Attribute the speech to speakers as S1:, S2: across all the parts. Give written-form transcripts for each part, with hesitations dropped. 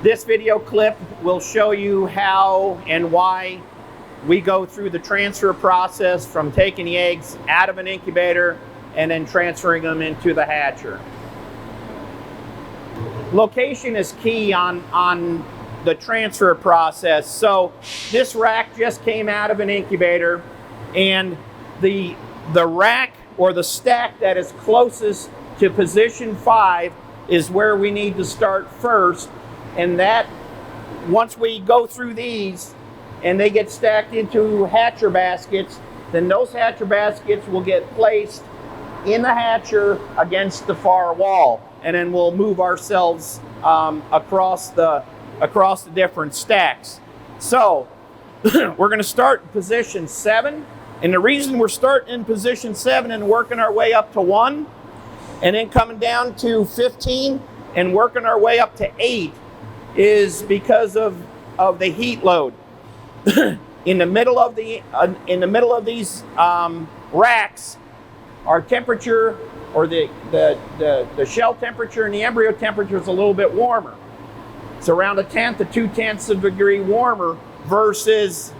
S1: This video clip will show you how and why we go through the transfer process from taking the eggs out of an incubator and then transferring them into the hatcher. Location is key on the transfer process. So this rack just came out of an incubator, and the rack or the stack that is closest to position 5 is where we need to start first. And that, once we go through these and they get stacked into hatcher baskets, then those hatcher baskets will get placed in the hatcher against the far wall, and then we'll move ourselves across the different stacks. So we're going to start in position 7, and the reason we're starting in position 7 and working our way up to 1, and then coming down to 15 and working our way up to 8 is because of the heat load. In the middle of these racks, our temperature, or the shell temperature and the embryo temperature, is a little bit warmer. It's around 1/10 to 2/10 of a degree warmer versus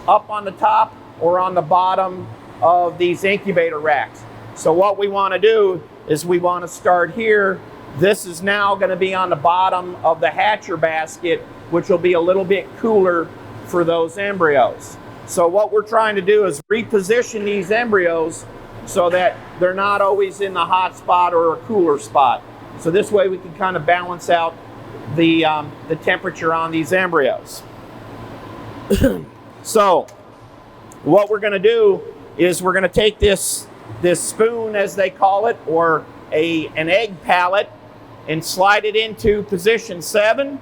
S1: up on the top or on the bottom of these incubator racks. So what we want to do is we want to start here. This is now going to be on the bottom of the hatcher basket, which will be a little bit cooler for those embryos. So what we're trying to do is reposition these embryos so that they're not always in the hot spot or a cooler spot. So this way we can kind of balance out the temperature on these embryos. So what we're going to do is we're going to take this spoon, as they call it, or an egg pallet, and slide it into position 7.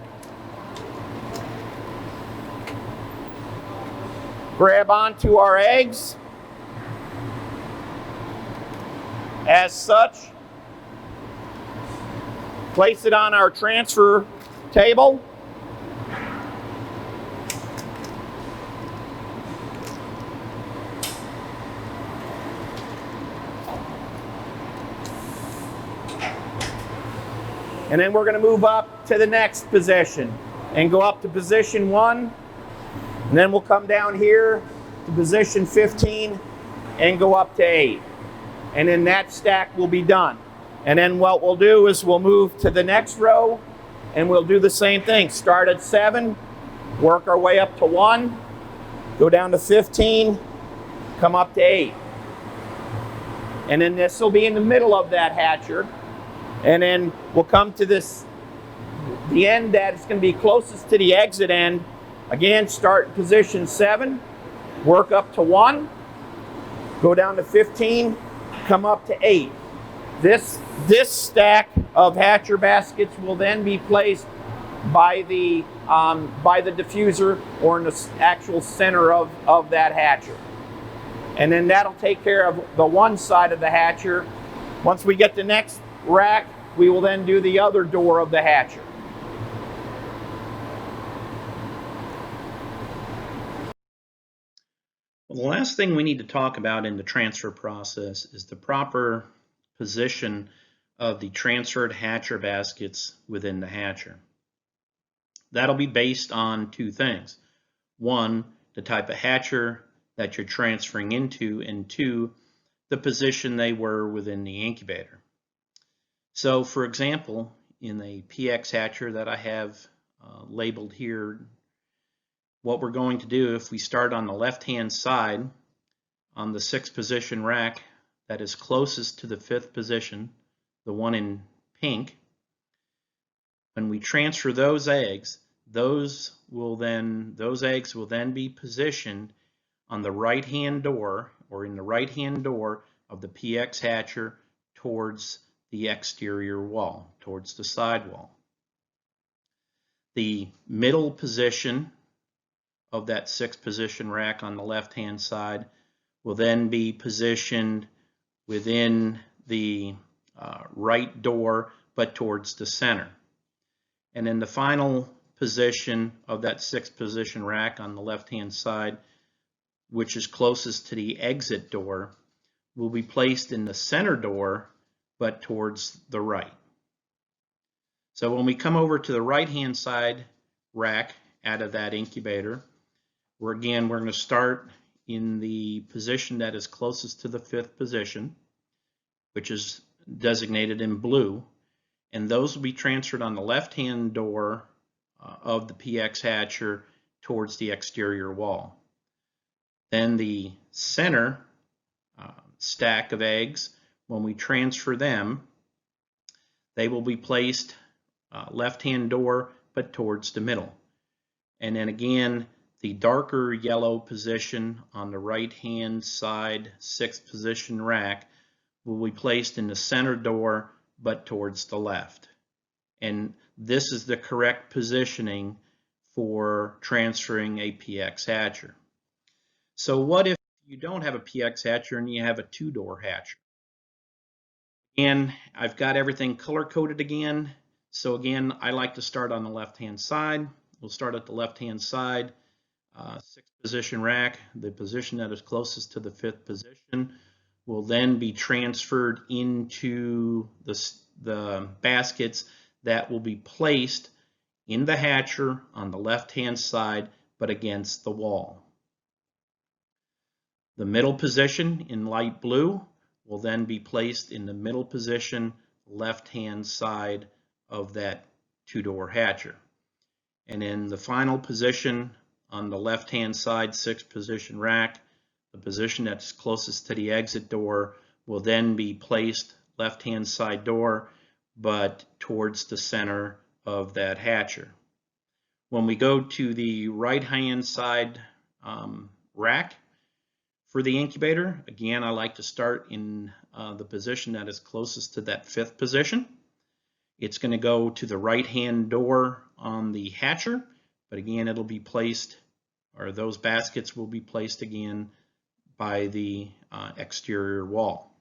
S1: Grab onto our eggs as such. Place it on our transfer table. And then we're going to move up to the next position and go up to position 1. And then we'll come down here to position 15 and go up to 8. And then that stack will be done. And then what we'll do is we'll move to the next row and we'll do the same thing. Start at 7, work our way up to 1, go down to 15, come up to 8. And then this will be in the middle of that hatcher. And then we'll come to the end that is going to be closest to the exit end. Again, start in position 7, work up to 1, go down to 15, come up to 8. This stack of hatcher baskets will then be placed by the diffuser, or in the actual center of that hatcher. And then that'll take care of the one side of the hatcher. Once we get the next rack, we will then do the other door of the hatcher.
S2: Well, the last thing we need to talk about in the transfer process is the proper position of the transferred hatcher baskets within the hatcher. That'll be based on 2 things. 1, the type of hatcher that you're transferring into, and 2, the position they were within the incubator. So for example, in the PX hatcher that I have labeled here, what we're going to do, if we start on the left-hand side on the 6th position rack that is closest to the 5th position, the one in pink, when we transfer those eggs, those eggs will then be positioned on the right-hand door, or in the right-hand door of the PX hatcher, towards the exterior wall, towards the side wall. The middle position of that 6th position rack on the left-hand side will then be positioned within the right door, but towards the center. And then the final position of that 6th position rack on the left-hand side, which is closest to the exit door, will be placed in the center door, but towards the right. So when we come over to the right-hand side rack out of that incubator, we're going to start in the position that is closest to the 5th position, which is designated in blue, and those will be transferred on the left-hand door of the PX hatcher towards the exterior wall. Then the center stack of eggs, when we transfer them, they will be placed left-hand door but towards the middle. And then again, the darker yellow position on the right-hand side 6th position rack will be placed in the center door but towards the left. And this is the correct positioning for transferring a PX hatcher. So what if you don't have a PX hatcher and you have a 2-door hatcher? And I've got everything color-coded again. So again, I like to start on the left-hand side. We'll start at the left-hand side, 6th position rack. The position that is closest to the 5th position will then be transferred into the baskets that will be placed in the hatcher on the left-hand side, but against the wall. The middle position in light blue will then be placed in the middle position, left-hand side of that 2-door hatcher. And in the final position on the left-hand side 6th position rack, the position that's closest to the exit door will then be placed left-hand side door, but towards the center of that hatcher. When we go to the right-hand side rack for the incubator, again, I like to start in the position that is closest to that 5th position. It's going to go to the right-hand door on the hatcher, but again, it'll be placed, or those baskets will be placed again by the exterior wall.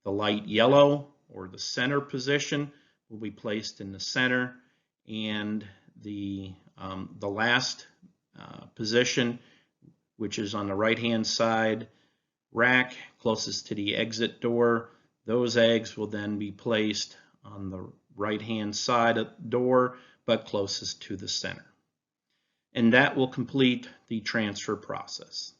S2: The light yellow, or the center position, will be placed in the center, and the last position, which is on the right-hand side rack closest to the exit door, those eggs will then be placed on the right-hand side of the door, but closest to the center. And that will complete the transfer process.